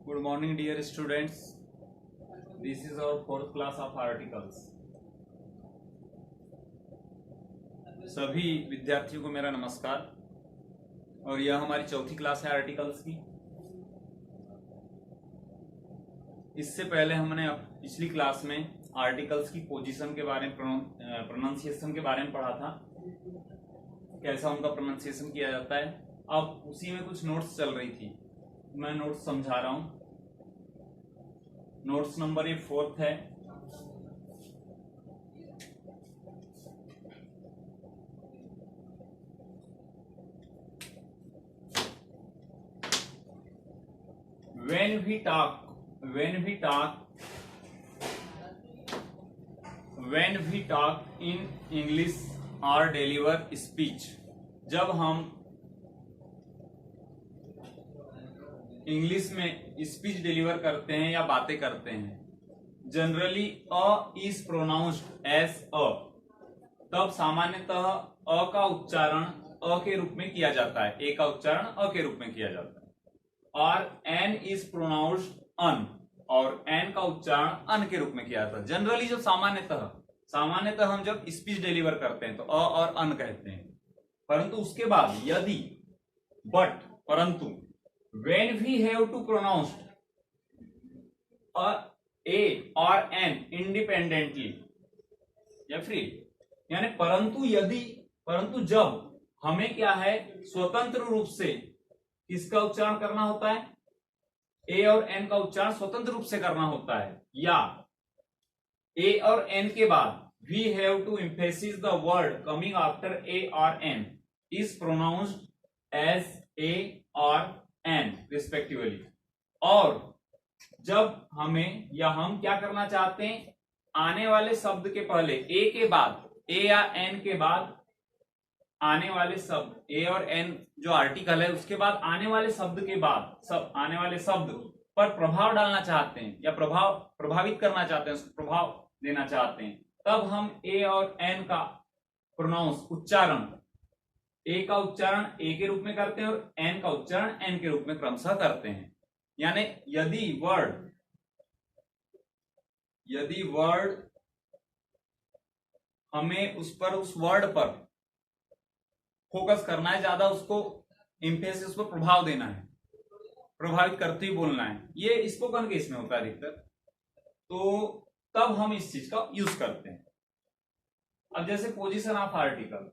Good morning, dear students. This is our fourth class of articles. सभी विद्यार्थियों को मेरा नमस्कार। और यह हमारी चौथी क्लास है आर्टिकल्स की। इससे पहले हमने पिछली क्लास में आर्टिकल्स की पोजीशन के बारे में, प्रोनाउंसिएशन के बारे में पढ़ा था, कैसा उनका प्रोनाउंसिएशन किया जाता है। अब उसी में कुछ नोट्स चल रही थी, मैं नोट्स समझा रहा हूं। नोट्स नंबर ये फोर्थ है। when we talk in English or deliver speech, जब हम इंग्लिश में स्पीच डिलीवर करते हैं या बातें करते हैं, generally a is pronounced as a, तब सामान्यतः अ का उच्चारण अ के रूप में किया जाता है, ए का उच्चारण अ के रूप में किया जाता है। और एन इज प्रोनाउंस्ड अन, और एन का उच्चारण अन के रूप में किया जाता है। जनरली जब सामान्यतः हम जब स्पीच डिलीवर करते हैं तो अ और अन कहते हैं, परंतु उसके बाद यदि परंतु when we have to pronounce a or n independently या फ्री, यानी परंतु जब हमें क्या है, स्वतंत्र रूप से किसका उच्चारण करना होता है, ए और एन का उच्चारण स्वतंत्र रूप से करना होता है, या ए और एन के बाद we have to emphasize the word coming after a or n is pronounced as a or an respectively. और जब हम क्या करना चाहते हैं, आने वाले शब्द के पहले ए के बाद, ए या एन के बाद आने वाले शब्द, ए और एन जो आर्टिकल है उसके बाद आने वाले शब्द के बाद आने वाले शब्द पर प्रभाव डालना चाहते हैं या प्रभावित करना चाहते हैं, उसको प्रभाव देना चाहते हैं, तब हम ए और एन का प्रोनाउंस उच्चारण, ए का उच्चारण ए के रूप में करते हैं और एन का उच्चारण एन के रूप में क्रमशः करते हैं। यानी यदि वर्ड हमें उस वर्ड पर फोकस करना है, ज्यादा उसको एम्फेसिस, उस पर प्रभाव देना है, प्रभावित करते ही बोलना है, ये स्पोकन केस में होता है अधिकतर, तो तब हम इस चीज का यूज करते हैं। अब जैसे पोजीशन ऑफ आर्टिकल,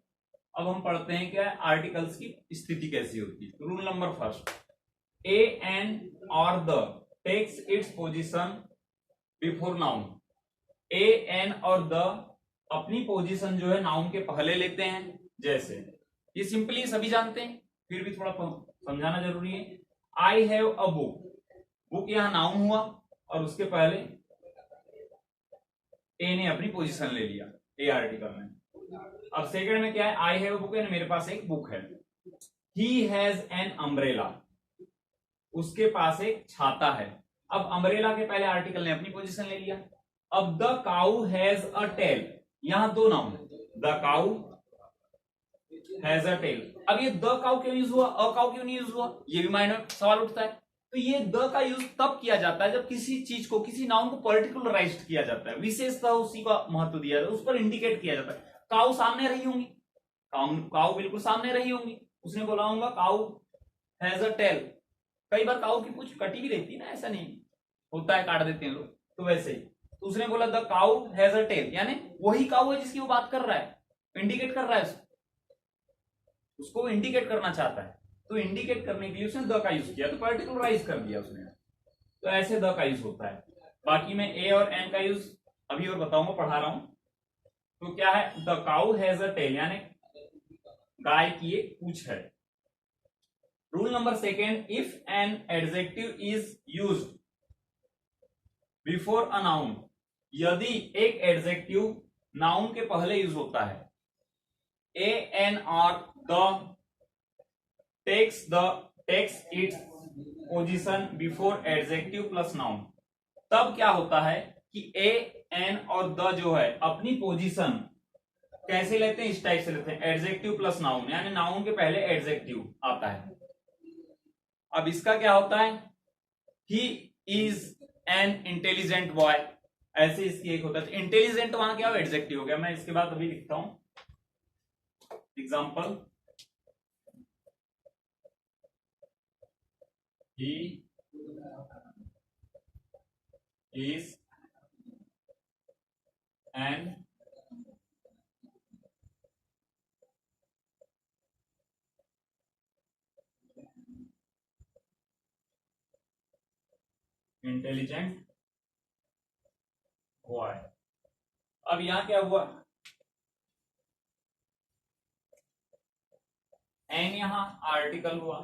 अब हम पढ़ते हैं क्या आर्टिकल्स की स्थिति कैसी होती है। Rule number first, a an और the takes its position before noun. A an और द अपनी पोजीशन जो है नाउन के पहले लेते हैं। जैसे ये सिंपली सभी जानते हैं, फिर भी थोड़ा समझाना जरूरी है। आई हैव अ बुक यहां नाउन हुआ और उसके पहले ए ने अपनी पोजीशन ले लिया ए आर्टिकल में। अब सेकंड में क्या है, आई हैव बुक, मेरे पास एक बुक है। ही हैज एन अम्ब्रेला, उसके पास एक छाता है। अब अम्ब्रेला के पहले आर्टिकल ने अपनी पोजीशन ले लिया। अब the cow has a tail, यहां दो नाउन है, the cow has a tail. अब ये द काउ क्यों यूज हुआ, अ काउ क्यों नहीं यूज हुआ, ये भी माइंड में सवाल उठता है। तो ये द का यूज तब किया जाता है जब किसी चीज को, किसी नाउन को पर्टिकुलराइज्ड किया जाता है, विशेषतः उसी का महत्व दिया जाता है, उस पर इंडिकेट किया जाता है। काऊ सामने रही होंगी, काऊ बिल्कुल सामने रही होंगी, उसने बोला होगा काऊ हैज अ टेल। कई बार काऊ की पूंछ कटी भी रहती है ना, ऐसा नहीं होता है, काट देते हैं लोग, तो वैसे ही तो उसने बोला the cow has a tail, यानी वही काऊ है जिसकी वो बात कर रहा है, इंडिकेट कर रहा है उसको इंडिकेट करना चाहता है, तो इंडिकेट करने के लिए उसने द का यूज किया, तो पर्टिकुलराइज कर दिया उसने, तो ऐसे द का यूज होता है। बाकी मैं ए और एन का यूज अभी और बताऊंगा, पढ़ा रहा हूं। तो क्या है, the cow has a tail, यानी गाय की एक पूंछ है। Rule number second, if an adjective is used before a noun, यदि एक एडजेक्टिव नाउन के पहले यूज होता है, ए एन और the takes its position before adjective plus noun, तब क्या होता है कि ए एन और द जो है अपनी पोजीशन कैसे लेते हैं, इस टाइप से लेते हैं, एडजेक्टिव प्लस नाउन, यानी नाउन के पहले एडजेक्टिव आता है। अब इसका क्या होता है, he is an intelligent boy, ऐसे इसकी एक होता है। इंटेलिजेंट वहां क्या हो, एडजेक्टिव हो गया। मैं इसके बाद अभी लिखता हूं example, he is an intelligent boy. अब यहां क्या हुआ, एन यहां आर्टिकल हुआ,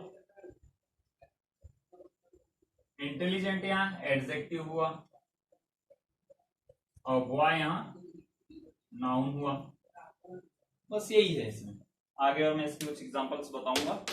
इंटेलिजेंट यहां एडजेक्टिव हुआ, और बॉय यहां नाउन हुआ। बस यही है इसमें, आगे और मैं इसके कुछ एग्जांपल्स बताऊंगा।